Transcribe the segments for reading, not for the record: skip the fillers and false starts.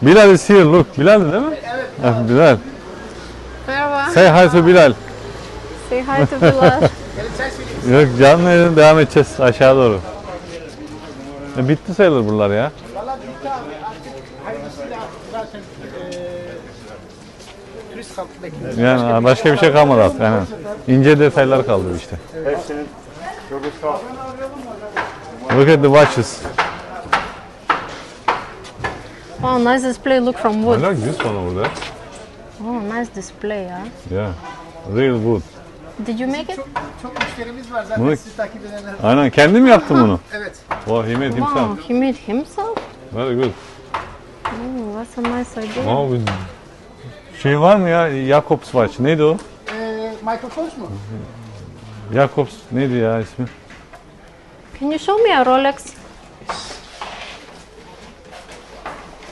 Bilal is here, look. Bilal değil mi? Evet. Bilal. Merhaba. Say hi to Bilal. Say hi to Bilo. Yok, canlı yayına devam edeceğiz aşağı doğru. Bitti sayılır buralar ya. Valla bitti abi. Artık hayırlısıyla zaten turist halkı bekliyor. Yani başka bir şey kalmadı artık. Yani ince detaylar kaldı işte. Hepsinin çok sağ. Look at the watches. Wow, nice display. Look from I wood. like this one over there. Oh, nice display, yeah. Yeah, real wood. Did you make it? Çok müşterimiz var zaten Bunu- sizi takip edenler. Aynen, kendim mi yaptım bunu? Evet. Oh, he made himself. Wow, he made himself? Very good. Oh, that's a nice idea. Oh, şey var mı ya? Jacobs watch. Neydi o? Michael Kors mu? Jacobs neydi ya ismi? Can you show me a Rolex?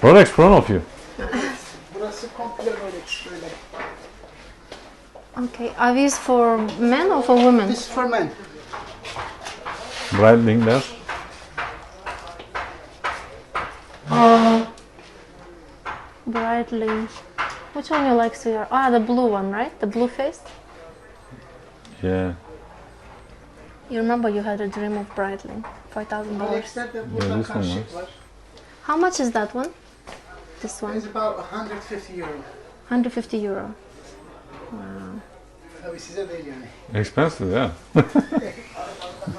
Rolex front of you. Burası komple böyle. Okay, are these for men or for women? This is for men. Breitling there. Brightly. Which one you like to wear? Ah, the blue one, right? The blue face? Yeah. You remember you had a dream of Brightling. $5,000. Alex'ler de burada this one karşılık var. How much is that one? This one? It's about 150 euro. 150 euro. Tabii size değil yani. Expensive ya.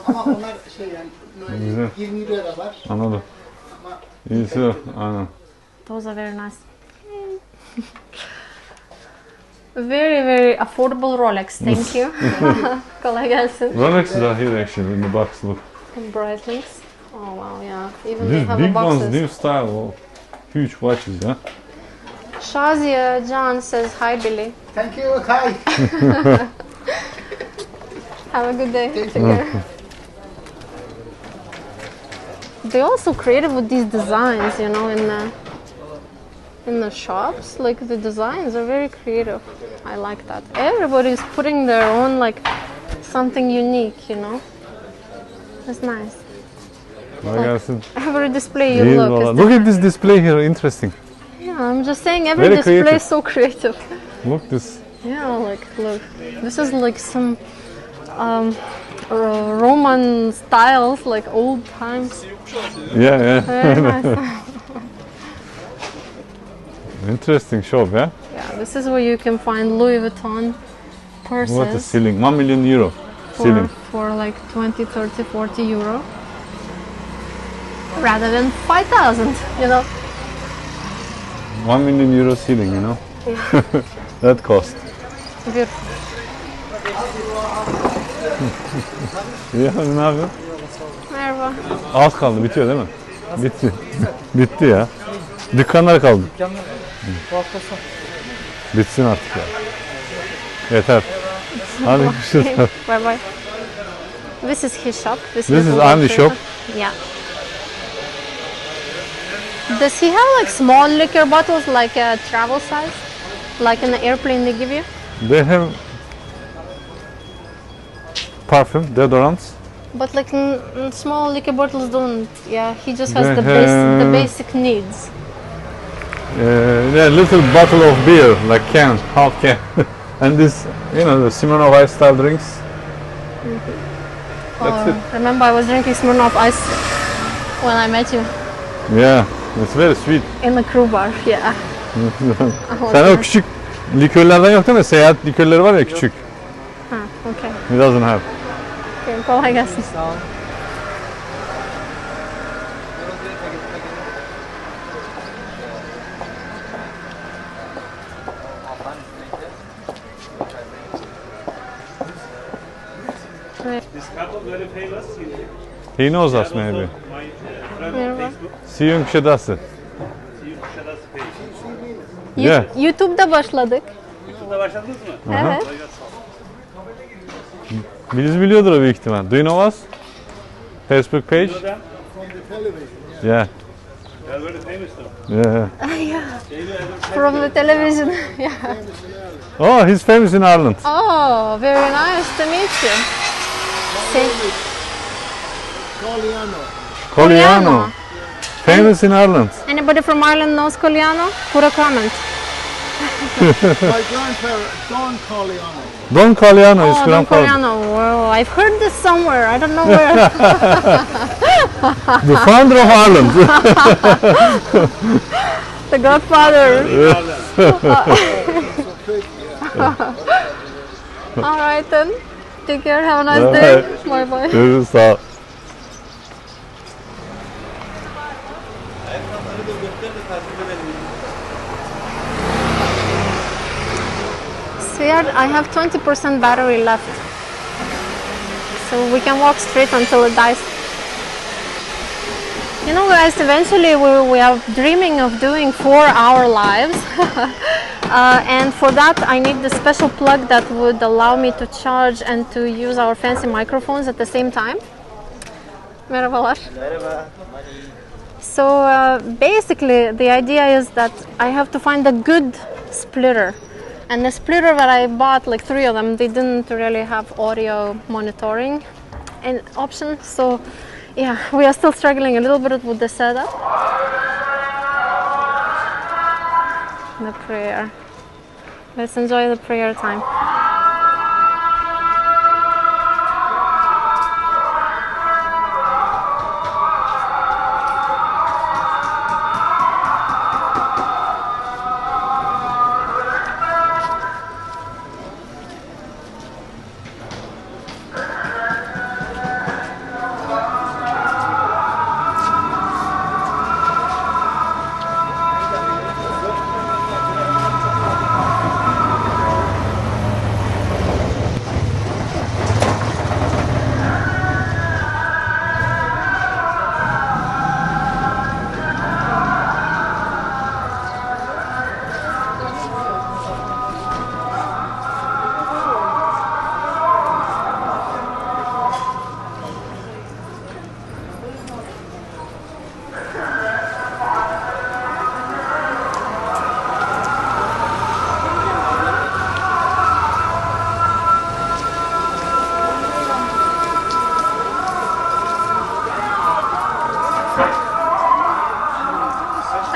Ama onlar şey yani böyle Güzel. 20 lira da var. Anladım. Ama İyisi o. Aynen. Those are very nice. Very, very affordable Rolex. Thank you. Kolay gelsin. Rolexes are here actually in the box. Look. Brightlings. Oh wow, yeah. Even they These have a big ones, boxes. new style. Oh, huge watches, yeah. Shazia John says hi, Billy. thank you. Hi. Have a good day. Take care. They're also creative with these designs, you know, in the shops. Like the designs are very creative. I like that. Everybody's putting their own like something unique, you know. It's nice. Kolay gelsin. Every display you İyi look valla. is Look at this display here, interesting. yeah. I'm just saying every Very display creative. is so creative. Look this. Yeah, like look, this is like some Roman styles, like old times. Yeah, yeah. Very nice. Interesting shop, yeah. Yeah, this is where you can find Louis Vuitton purses What a ceiling. 1 million euro ceiling. for like 20, 30, 40 euro. Rather than 5,000, you know. 1 million euro ceiling, you know. That cost. Beautiful. Ya ne yapıyorsun? Merhaba. Az kaldı, bitiyor değil mi? Bitti. Bitti ya. Dükkanlar kaldı. Bitsin artık ya. Yeter. Hadi görüşürüz. Bye bye. This is his shop. This little is Andy's location. shop. Yeah. Does he have like small liquor bottles, like a travel size, like in the airplane they give you? They have perfume, deodorants. But like small liquor bottles don't. Yeah, he just has They the have- basic needs. Yeah, little bottle of beer, like can, half can. And this, you know, the Smirnoff Ice style drinks. That's it. Remember, I was drinking Smirnoff Ice when I met you Yeah, it's very sweet. in the crew bar. Yeah. Sen o küçük likörlerden yok değil mi? Seyahat likörleri var ya küçük. Huh, okay. He doesn't have. Okay, kolay gelsin. This couple very famous. He knows us maybe. My friend on Merhaba. Facebook. See you in Kuşadası. See you Kuşadası page. Yeah. YouTube'da başladık. YouTube'da başladınız mı? Evet. Biz biliyordur o büyük ihtimal. Do you know us? Facebook page? Know them? Yeah. They are very famous though. Yeah. They do advertising. From the television. Yeah. Oh, he's famous in Ireland. Oh, very nice to meet you. Say, Coliano. Famous in Ireland. Anybody from Ireland knows Colliano? Put a comment. My grandparent, Don Corleone. Don Colliano is Oh, Don grandfather. Colliano. Well, I've heard this somewhere. I don't know where. The founder of Ireland. The Godfather. All right then. Take care. Have a nice day. Bye bye. Görüşürüz, sağ ol. See, I have 20% battery left. So we can walk straight until it dies. You know, guys, eventually we are dreaming of doing 4-hour lives. And for that I need the special plug that would allow me to charge and to use our fancy microphones at the same time. Merhabalar. So basically the idea is that I have to find a good splitter. And the splitter that I bought, like 3 of them, they didn't really have audio monitoring an option. So yeah, we are still struggling a little bit with the setup. The prayer. Let's enjoy the prayer time.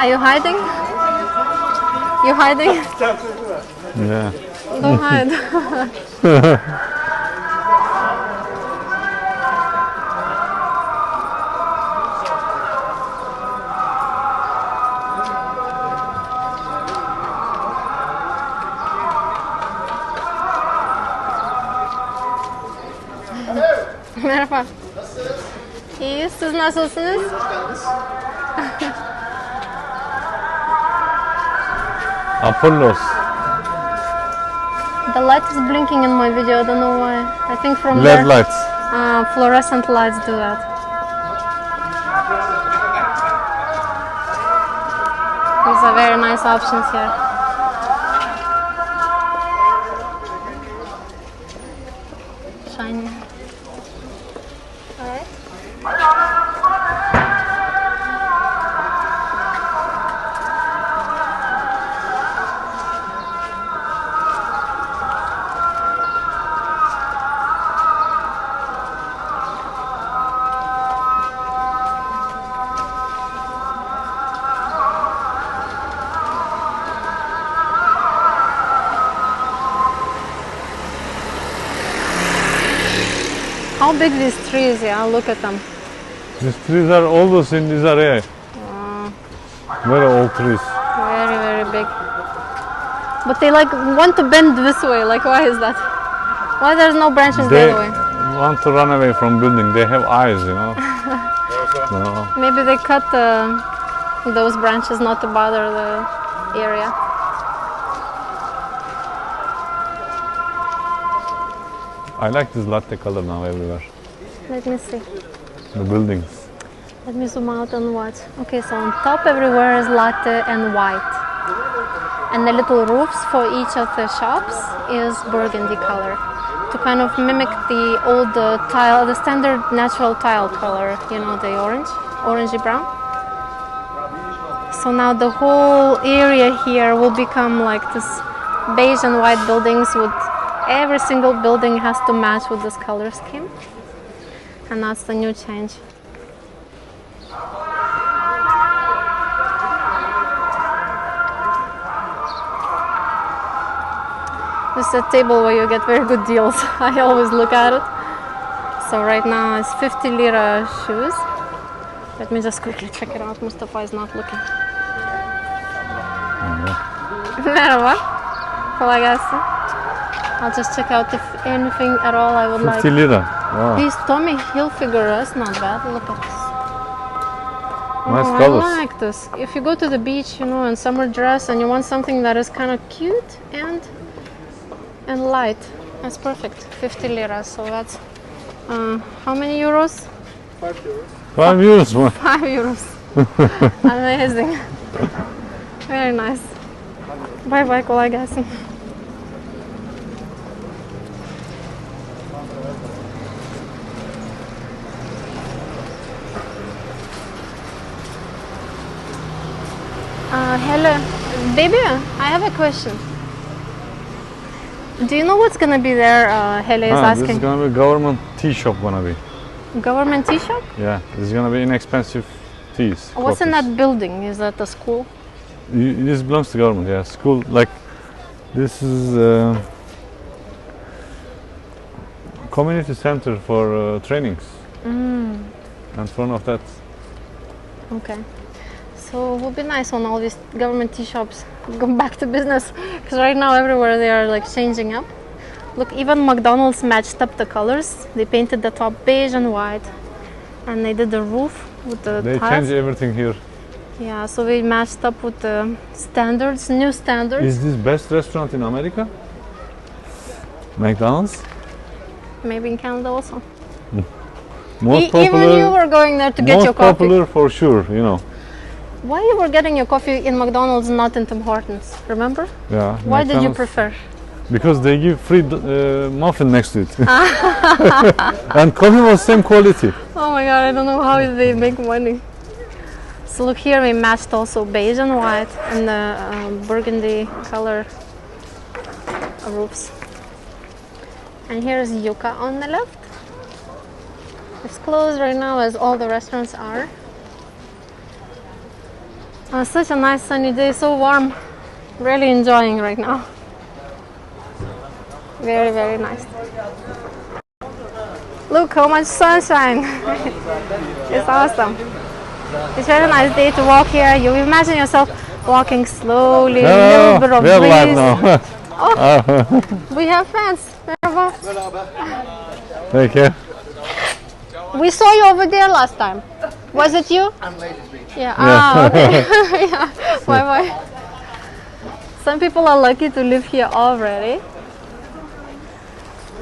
Are you hiding? You hiding? Yeah. Don't hide. Merhaba. İyi, siz nasılsınız? Apollos. The light is blinking in my video, I don't know why. I think from LED there, lights. fluorescent lights do that. These are very nice options here. Shiny. Alright. How big these trees, yeah, look at them. These trees are always in this area. Very old trees. Very, very big. But they like want to bend this way, like why is that? Why there's no branches the They other way? want to run away from building. They have eyes, you know. No. Maybe they cut those branches not to bother the area. I like this latte color now everywhere. Let me see. The buildings. Let me zoom out and watch. Okay, so on top everywhere is latte and white. And the little roofs for each of the shops is burgundy color. To kind of mimic the old tile, the standard natural tile color, you know, the orangey brown. So now the whole area here will become like this beige and white buildings with every single building has to match with this color scheme. And that's the new change. This is a table where you get very good deals. I always look at it. So right now it's 50 lira shoes. Let me just quickly check it out. Mustafa is not looking. Merhaba. Kolay gelsin. I'll just check out if anything at all I would 50 like. lira. Wow. These Tommy Hilfigers, not bad. Look at this. Nice Oh, colors. I like this. If you go to the beach, you know, in summer dress and you want something that is kind of cute and light, that's perfect. 50 lira. So that's how many euros? 5 euros. 5 euros. 5 euros. Amazing. Very nice. Bye bye, kolay gelsin. Hello, baby. I have a question. Do you know what's gonna be there? Hele is This is asking. gonna be government tea shop. Gonna be. Government tea shop? Yeah, this is gonna be inexpensive teas. What's in coffees. that building? Is that the school? This belongs to government. Yeah, school. Like this is community center for trainings. And front of that. Okay. So it would be nice when all these government tea shops go back to business, because right now everywhere they are like changing up. Look, even McDonald's matched up the colors. They painted the top beige and white, and they did the roof with the They tiles. change everything here. Yeah, so we matched up with the standards, new standards. Is this best restaurant in America? McDonald's? Maybe in Canada also. Most Even you were going there to get most your coffee. popular for sure, you know. Why you were getting your coffee in McDonald's, not in Tim Hortons? Remember? Yeah. Why did you McDonald's. prefer? Because they give free muffin next to it. And coffee was same quality. Oh my god, I don't know how they make money. So look here, we matched also beige and white and the burgundy color roofs. And here's Yucca on the left. It's closed right now as all the restaurants are. Such a nice sunny day, so warm. Really enjoying right now. Very, very nice. Look how much sunshine. It's awesome. It's a very nice day to walk here. You imagine yourself walking slowly, a little bit of we are live breeze. now. We have fans. Merhaba. Take care. We saw you over there last time. Was it you? And Ladies Beach. Yeah. Ah, okay. Yeah. Bye bye. Some people are lucky to live here already,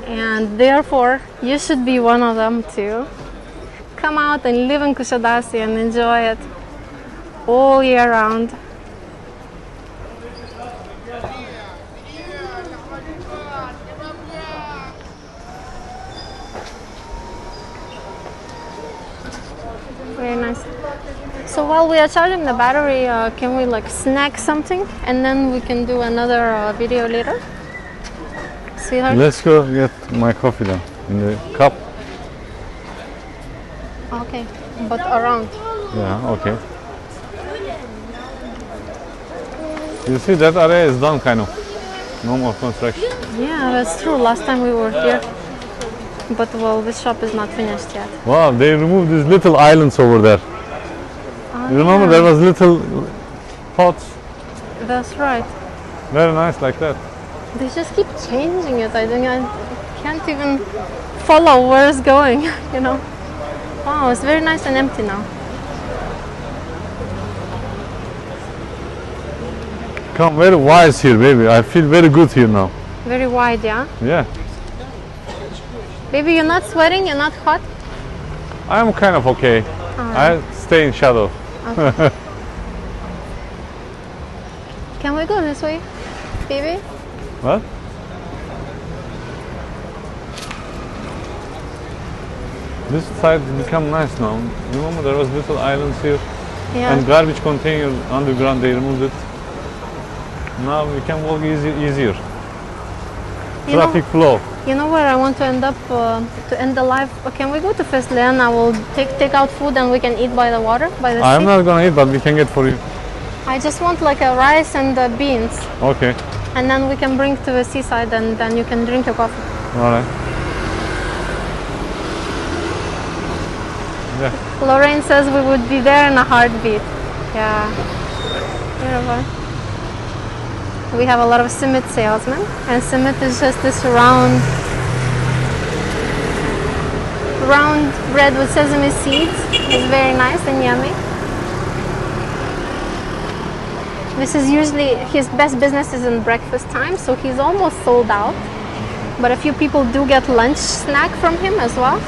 and therefore you should be one of them too. Come out and live in Kuşadası and enjoy it all year round. Very nice. So while we are charging the battery, can we like snack something and then we can do another video later? Sweetheart? Let's go get my coffee then in the cup. Okay, but around. Yeah, okay. You see that area is done kind of. No more construction. Yeah, that's true. Last time we were here. But well, this shop is not finished yet. Wow, they removed these little islands over there. Oh, You remember yeah. there was little pots? That's right. Very nice like that. They just keep changing it. I think I can't even follow where it's going, you know. Wow, it's very nice and empty now. Come very wise here, baby. I feel very good here now. Very wide, yeah? Yeah. Baby, you're not sweating? You're not hot? I'm kind of okay. I stay in shadow. Can we go this way, baby? What? This side become nice now. Remember there was little islands here Yeah. and garbage container underground. They removed it. Now we can walk easier. You know, Traffic flow. you know where I want to end up to end the live? Can we go to Fesleğen? I will take out food and we can eat by the water, by the I'm sea. not gonna eat, but we can get for you. I just want like a rice and beans. Okay. and then we can bring to the seaside, and then you can drink your coffee. All right. Yeah. Lorraine says we would be there in a heartbeat. Yeah. Beautiful. We have a lot of simit salesmen, and simit is just this round bread with sesame seeds. It's very nice and yummy. This is usually his best business is in breakfast time, so he's almost sold out. But a few people do get lunch snack from him as well.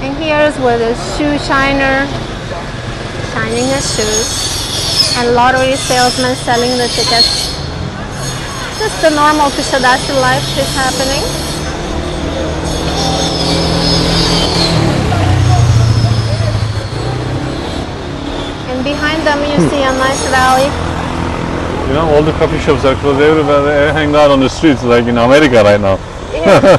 And here's where the shoe shiner shining his shoes, and lottery salesman selling the tickets. Just the normal Kuşadası life is happening. And behind them you see a nice valley. You know, all the coffee shops are closed. Everybody hang out on the streets like in America right now. Yeah.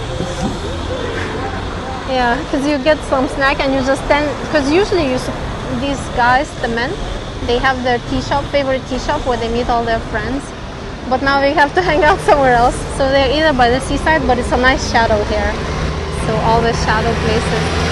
Yeah, because you get some snack and you just stand. Because usually these guys, the men, they have their favorite tea shop where they meet all their friends. But now we have to hang out somewhere else. So they're either by the seaside, but it's a nice shadow here. So all the shadow places.